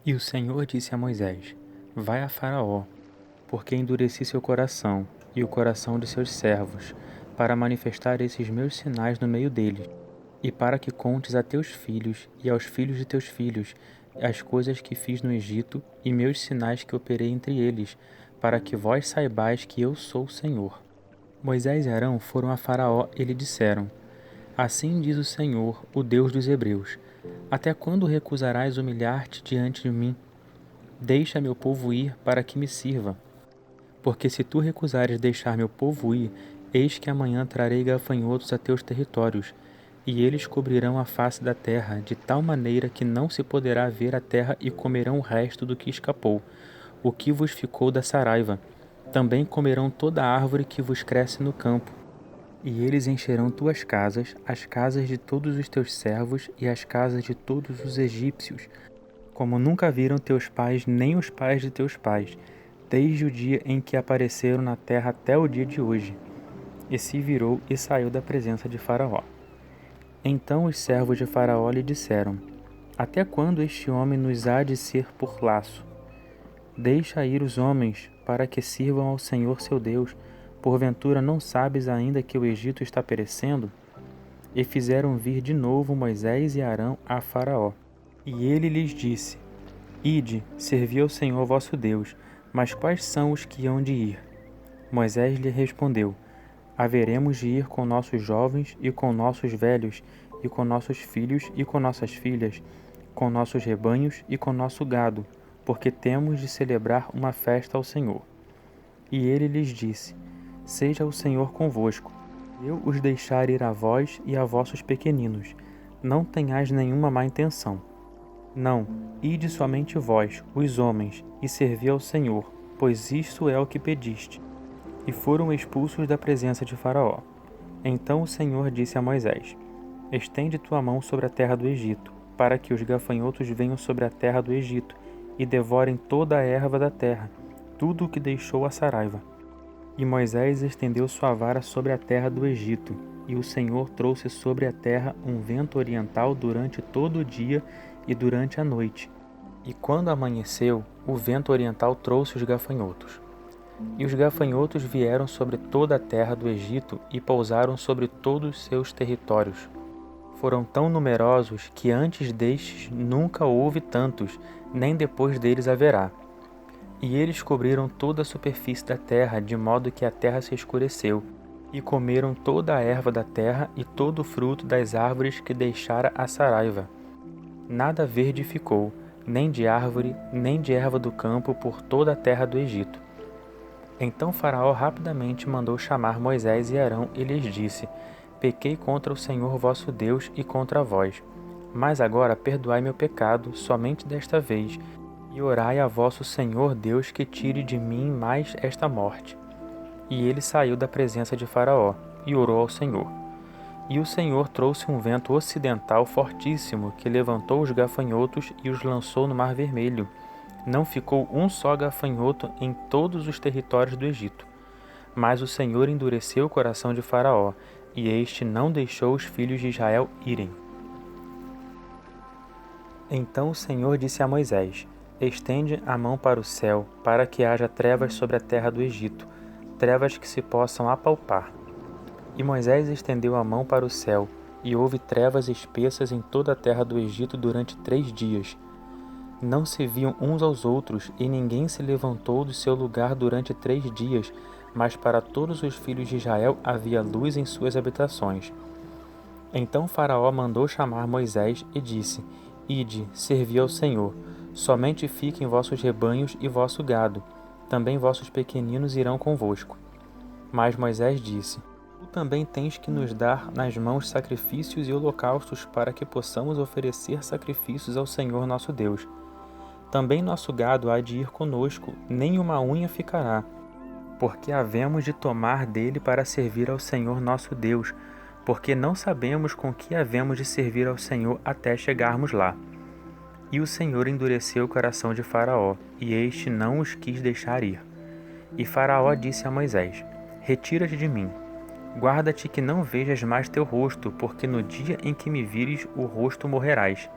E o Senhor disse a Moisés: Vai a Faraó, porque endureci seu coração e o coração de seus servos, para manifestar esses meus sinais no meio deles, e para que contes a teus filhos e aos filhos de teus filhos as coisas que fiz no Egito e meus sinais que operei entre eles, para que vós saibais que eu sou o Senhor. Moisés e Arão foram a Faraó e lhe disseram: Assim diz o Senhor, o Deus dos Hebreus: Até quando recusarás humilhar-te diante de mim? Deixa meu povo ir para que me sirva. Porque se tu recusares deixar meu povo ir, eis que amanhã trarei gafanhotos a teus territórios, e eles cobrirão a face da terra, de tal maneira que não se poderá ver a terra, e comerão o resto do que escapou, o que vos ficou da saraiva. Também comerão toda a árvore que vos cresce no campo. E eles encherão tuas casas, as casas de todos os teus servos e as casas de todos os egípcios, como nunca viram teus pais nem os pais de teus pais, desde o dia em que apareceram na terra até o dia de hoje. E se virou e saiu da presença de Faraó. Então os servos de Faraó lhe disseram: Até quando este homem nos há de ser por laço? Deixa ir os homens, para que sirvam ao Senhor seu Deus. Porventura não sabes ainda que o Egito está perecendo? E fizeram vir de novo Moisés e Arão a Faraó. E ele lhes disse: Ide, servi ao Senhor vosso Deus, mas quais são os que hão de ir? Moisés lhe respondeu: Haveremos de ir com nossos jovens e com nossos velhos, e com nossos filhos e com nossas filhas, com nossos rebanhos e com nosso gado, porque temos de celebrar uma festa ao Senhor. E ele lhes disse: Seja o Senhor convosco. Eu os deixar ir a vós e a vossos pequeninos. Não tenhais nenhuma má intenção. Não, ide somente vós, os homens, e servi ao Senhor, pois isto é o que pediste. E foram expulsos da presença de Faraó. Então o Senhor disse a Moisés: Estende tua mão sobre a terra do Egito, para que os gafanhotos venham sobre a terra do Egito, e devorem toda a erva da terra, tudo o que deixou a saraiva. E Moisés estendeu sua vara sobre a terra do Egito, e o Senhor trouxe sobre a terra um vento oriental durante todo o dia e durante a noite. E quando amanheceu, o vento oriental trouxe os gafanhotos. E os gafanhotos vieram sobre toda a terra do Egito e pousaram sobre todos os seus territórios. Foram tão numerosos que antes destes nunca houve tantos, nem depois deles haverá. E eles cobriram toda a superfície da terra, de modo que a terra se escureceu, e comeram toda a erva da terra e todo o fruto das árvores que deixara a saraiva. Nada verde ficou, nem de árvore, nem de erva do campo por toda a terra do Egito. Então Faraó rapidamente mandou chamar Moisés e Arão e lhes disse: Pequei contra o Senhor vosso Deus e contra vós. Mas agora perdoai meu pecado somente desta vez, e orai a vosso Senhor Deus que tire de mim mais esta morte. E ele saiu da presença de Faraó, e orou ao Senhor. E o Senhor trouxe um vento ocidental fortíssimo, que levantou os gafanhotos e os lançou no Mar Vermelho. Não ficou um só gafanhoto em todos os territórios do Egito. Mas o Senhor endureceu o coração de Faraó, e este não deixou os filhos de Israel irem. Então o Senhor disse a Moisés: Estende a mão para o céu, para que haja trevas sobre a terra do Egito, trevas que se possam apalpar. E Moisés estendeu a mão para o céu, e houve trevas espessas em toda a terra do Egito durante 3 dias. Não se viam uns aos outros, e ninguém se levantou do seu lugar durante 3 dias, mas para todos os filhos de Israel havia luz em suas habitações. Então Faraó mandou chamar Moisés e disse: Ide, servi ao Senhor. Somente fiquem vossos rebanhos e vosso gado. Também vossos pequeninos irão convosco. Mas Moisés disse: Tu também tens que nos dar nas mãos sacrifícios e holocaustos para que possamos oferecer sacrifícios ao Senhor nosso Deus. Também nosso gado há de ir conosco, nem uma unha ficará, porque havemos de tomar dele para servir ao Senhor nosso Deus, porque não sabemos com que havemos de servir ao Senhor até chegarmos lá. E o Senhor endureceu o coração de Faraó, e este não os quis deixar ir. E Faraó disse a Moisés: Retira-te de mim. Guarda-te que não vejas mais teu rosto, porque no dia em que me vires o rosto morrerás.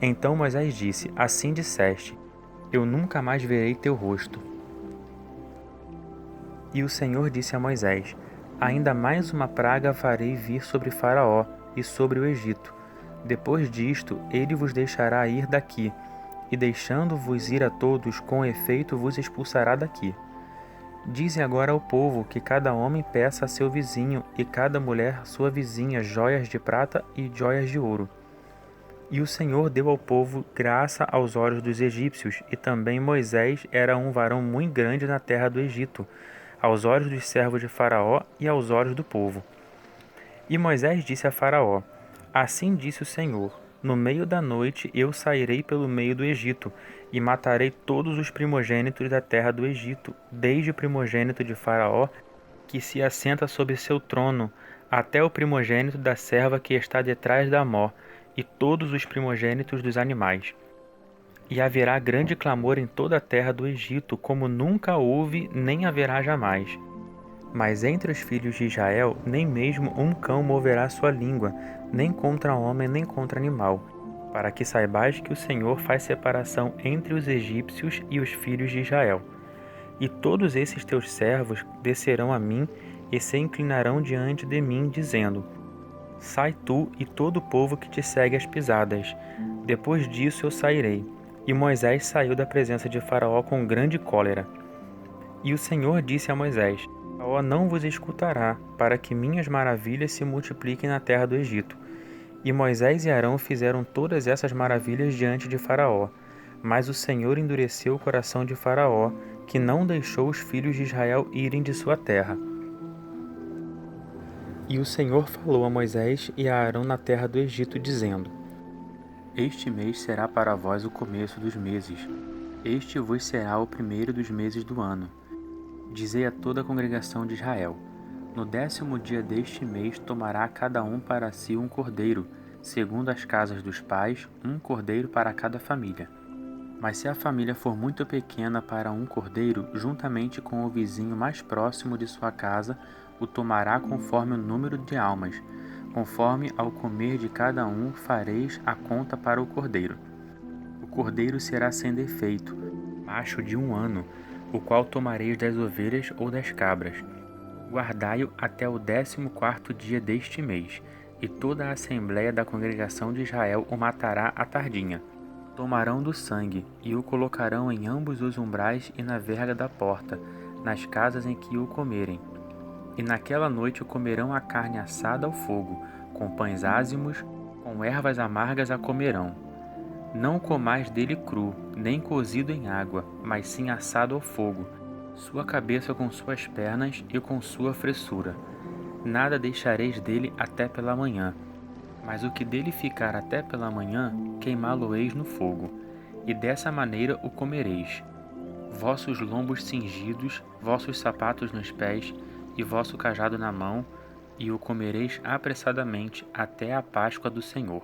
Então Moisés disse: Assim disseste, eu nunca mais verei teu rosto. E o Senhor disse a Moisés: Ainda mais uma praga farei vir sobre Faraó e sobre o Egito. Depois disto, ele vos deixará ir daqui, e deixando-vos ir a todos, com efeito vos expulsará daqui. Dize agora ao povo que cada homem peça a seu vizinho e cada mulher a sua vizinha joias de prata e joias de ouro. E o Senhor deu ao povo graça aos olhos dos egípcios, e também Moisés era um varão muito grande na terra do Egito, aos olhos dos servos de Faraó e aos olhos do povo. E Moisés disse a Faraó: Assim disse o Senhor: No meio da noite eu sairei pelo meio do Egito, e matarei todos os primogênitos da terra do Egito, desde o primogênito de Faraó, que se assenta sobre seu trono, até o primogênito da serva que está detrás da mó, e todos os primogênitos dos animais. E haverá grande clamor em toda a terra do Egito, como nunca houve, nem haverá jamais. Mas entre os filhos de Israel, nem mesmo um cão moverá sua língua, nem contra homem, nem contra animal, para que saibais que o Senhor faz separação entre os egípcios e os filhos de Israel. E todos esses teus servos descerão a mim e se inclinarão diante de mim, dizendo: Sai tu e todo o povo que te segue às pisadas. Depois disso eu sairei. E Moisés saiu da presença de Faraó com grande cólera. E o Senhor disse a Moisés: Faraó não vos escutará, para que minhas maravilhas se multipliquem na terra do Egito. E Moisés e Arão fizeram todas essas maravilhas diante de Faraó. Mas o Senhor endureceu o coração de Faraó, que não deixou os filhos de Israel irem de sua terra. E o Senhor falou a Moisés e a Arão na terra do Egito, dizendo: Este mês será para vós o começo dos meses. Este vos será o primeiro dos meses do ano. Dizei a toda a congregação de Israel: No 10º dia deste mês tomará cada um para si um cordeiro, segundo as casas dos pais, um cordeiro para cada família. Mas se a família for muito pequena para um cordeiro, juntamente com o vizinho mais próximo de sua casa, o tomará conforme o número de almas. Conforme ao comer de cada um, fareis a conta para o cordeiro. O cordeiro será sem defeito, macho de 1 ano, o qual tomareis das ovelhas ou das cabras. Guardai-o até o 14º dia deste mês, e toda a assembléia da congregação de Israel o matará à tardinha. Tomarão do sangue, e o colocarão em ambos os umbrais e na verga da porta, nas casas em que o comerem. E naquela noite o comerão a carne assada ao fogo, com pães ázimos, com ervas amargas a comerão. Não comais dele cru, nem cozido em água, mas sim assado ao fogo, sua cabeça com suas pernas e com sua fressura. Nada deixareis dele até pela manhã. Mas o que dele ficar até pela manhã, queimá-lo-eis no fogo, e dessa maneira o comereis. Vossos lombos cingidos, vossos sapatos nos pés, e vosso cajado na mão, e o comereis apressadamente até a Páscoa do Senhor.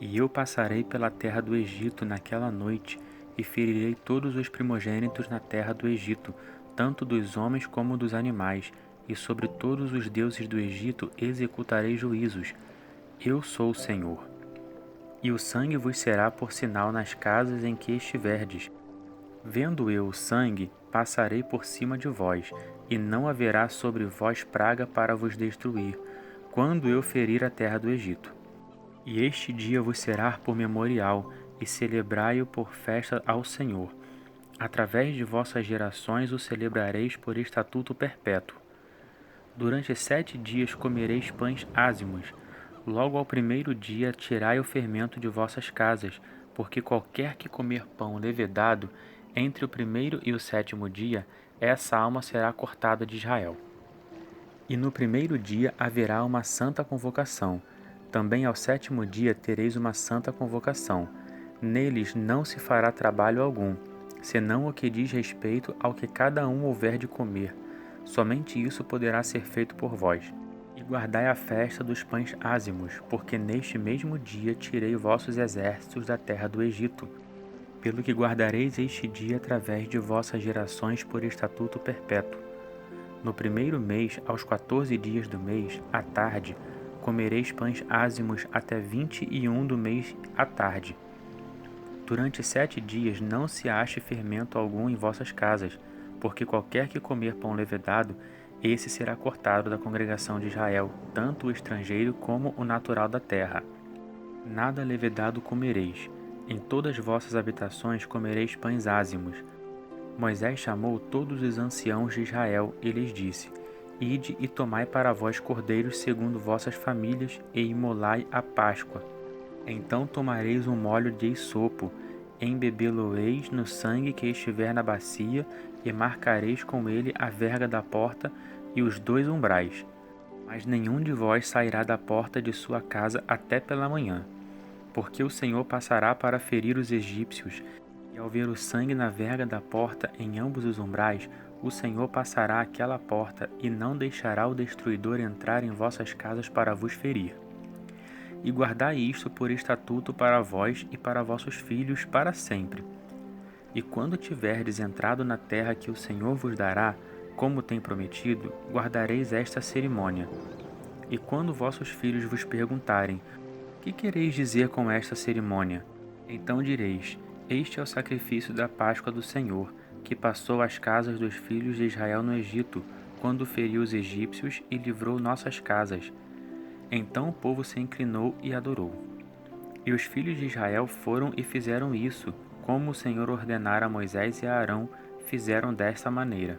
E eu passarei pela terra do Egito naquela noite, e ferirei todos os primogênitos na terra do Egito, tanto dos homens como dos animais, e sobre todos os deuses do Egito executarei juízos. Eu sou o Senhor. E o sangue vos será por sinal nas casas em que estiverdes. Vendo eu o sangue, passarei por cima de vós, e não haverá sobre vós praga para vos destruir, quando eu ferir a terra do Egito. E este dia vos será por memorial, e celebrai-o por festa ao Senhor. Através de vossas gerações o celebrareis por estatuto perpétuo. Durante 7 dias comereis pães ázimos. Logo ao primeiro dia tirai o fermento de vossas casas, porque qualquer que comer pão levedado, entre o primeiro e o 7º dia, essa alma será cortada de Israel. E no primeiro dia haverá uma santa convocação. Também ao 7º dia tereis uma santa convocação. Neles não se fará trabalho algum, senão o que diz respeito ao que cada um houver de comer. Somente isso poderá ser feito por vós. E guardai a festa dos pães ázimos, porque neste mesmo dia tirei vossos exércitos da terra do Egito. Pelo que guardareis este dia através de vossas gerações por estatuto perpétuo. No primeiro mês, aos 14 dias do mês, à tarde, comereis pães ázimos até 21 do mês à tarde. Durante 7 dias não se ache fermento algum em vossas casas, porque qualquer que comer pão levedado, esse será cortado da congregação de Israel, tanto o estrangeiro como o natural da terra. Nada levedado comereis. Em todas vossas habitações comereis pães ázimos. Moisés chamou todos os anciãos de Israel e lhes disse: Ide e tomai para vós cordeiros segundo vossas famílias e imolai a Páscoa. Então tomareis um molho de hisopo, embebê-lo-eis no sangue que estiver na bacia e marcareis com ele a verga da porta e os 2 umbrais. Mas nenhum de vós sairá da porta de sua casa até pela manhã, porque o Senhor passará para ferir os egípcios, e ao ver o sangue na verga da porta em ambos os umbrais, o Senhor passará aquela porta e não deixará o destruidor entrar em vossas casas para vos ferir. E guardai isto por estatuto para vós e para vossos filhos para sempre. E quando tiverdes entrado na terra que o Senhor vos dará, como tem prometido, guardareis esta cerimônia. E quando vossos filhos vos perguntarem: que quereis dizer com esta cerimônia? Então direis: Este é o sacrifício da Páscoa do Senhor, que passou às casas dos filhos de Israel no Egito, quando feriu os egípcios e livrou nossas casas. Então o povo se inclinou e adorou. E os filhos de Israel foram e fizeram isso, como o Senhor ordenara a Moisés e a Arão, fizeram desta maneira.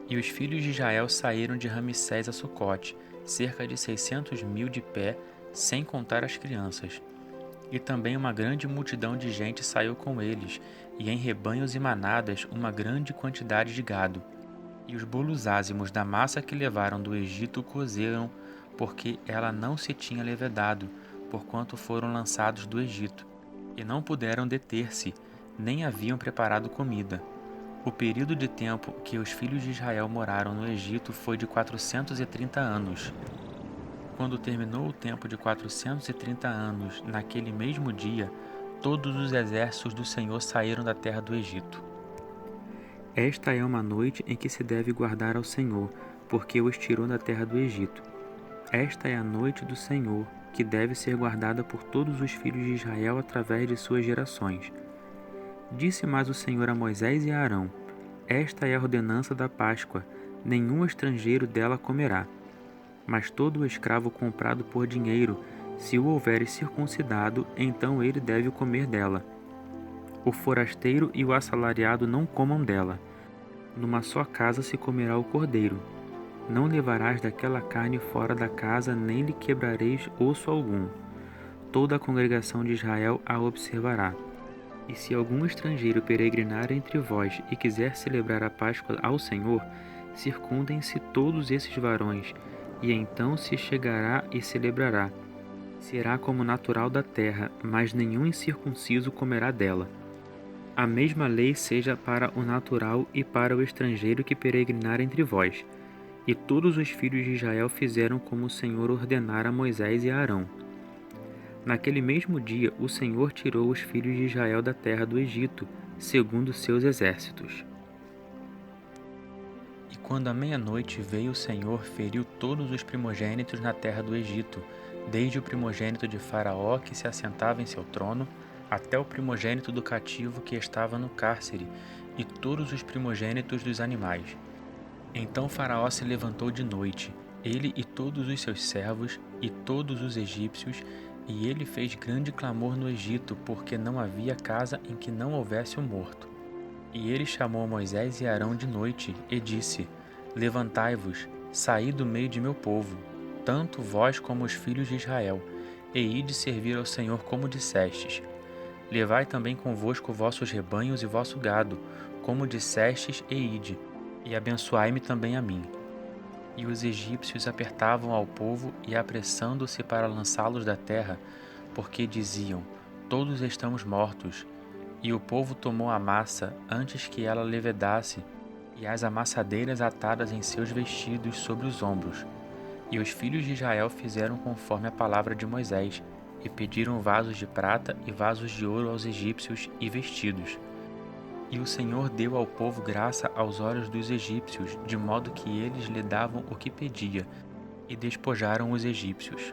E os filhos de Israel saíram de Ramsés a Sucote, cerca de 600.000 de pé, sem contar as crianças. E também uma grande multidão de gente saiu com eles, e em rebanhos e manadas uma grande quantidade de gado. E os bolos ázimos da massa que levaram do Egito cozeram, porque ela não se tinha levedado, porquanto foram lançados do Egito. E não puderam deter-se, nem haviam preparado comida. O período de tempo que os filhos de Israel moraram no Egito foi de 430 anos. Quando terminou o tempo de 430 anos, naquele mesmo dia, todos os exércitos do Senhor saíram da terra do Egito. Esta é uma noite em que se deve guardar ao Senhor, porque o tirou da terra do Egito. Esta é a noite do Senhor, que deve ser guardada por todos os filhos de Israel através de suas gerações. Disse mais o Senhor a Moisés e a Arão: Esta é a ordenança da Páscoa, nenhum estrangeiro dela comerá. Mas todo o escravo comprado por dinheiro, se o houveres circuncidado, então ele deve comer dela. O forasteiro e o assalariado não comam dela. Numa só casa se comerá o cordeiro. Não levarás daquela carne fora da casa, nem lhe quebrareis osso algum. Toda a congregação de Israel a observará. E se algum estrangeiro peregrinar entre vós e quiser celebrar a Páscoa ao Senhor, circundem-se todos esses varões, e então se chegará e celebrará. Será como natural da terra, mas nenhum incircunciso comerá dela. A mesma lei seja para o natural e para o estrangeiro que peregrinar entre vós. E todos os filhos de Israel fizeram como o Senhor ordenara a Moisés e a Arão. Naquele mesmo dia, o Senhor tirou os filhos de Israel da terra do Egito, segundo seus exércitos. E quando à meia-noite veio o Senhor, feriu todos os primogênitos na terra do Egito, desde o primogênito de Faraó que se assentava em seu trono, até o primogênito do cativo que estava no cárcere, e todos os primogênitos dos animais. Então Faraó se levantou de noite, ele e todos os seus servos, e todos os egípcios, e ele fez grande clamor no Egito, porque não havia casa em que não houvesse um morto. E ele chamou Moisés e Arão de noite, e disse: Levantai-vos, saí do meio de meu povo, tanto vós como os filhos de Israel, e ide servir ao Senhor como dissestes. Levai também convosco vossos rebanhos e vosso gado, como dissestes, e ide, e abençoai-me também a mim. E os egípcios apertavam ao povo e apressando-se para lançá-los da terra, porque diziam: Todos estamos mortos. E o povo tomou a massa antes que ela levedasse, e as amassadeiras atadas em seus vestidos sobre os ombros. E os filhos de Israel fizeram conforme a palavra de Moisés, e pediram vasos de prata e vasos de ouro aos egípcios e vestidos. E o Senhor deu ao povo graça aos olhos dos egípcios, de modo que eles lhe davam o que pedia, e despojaram os egípcios.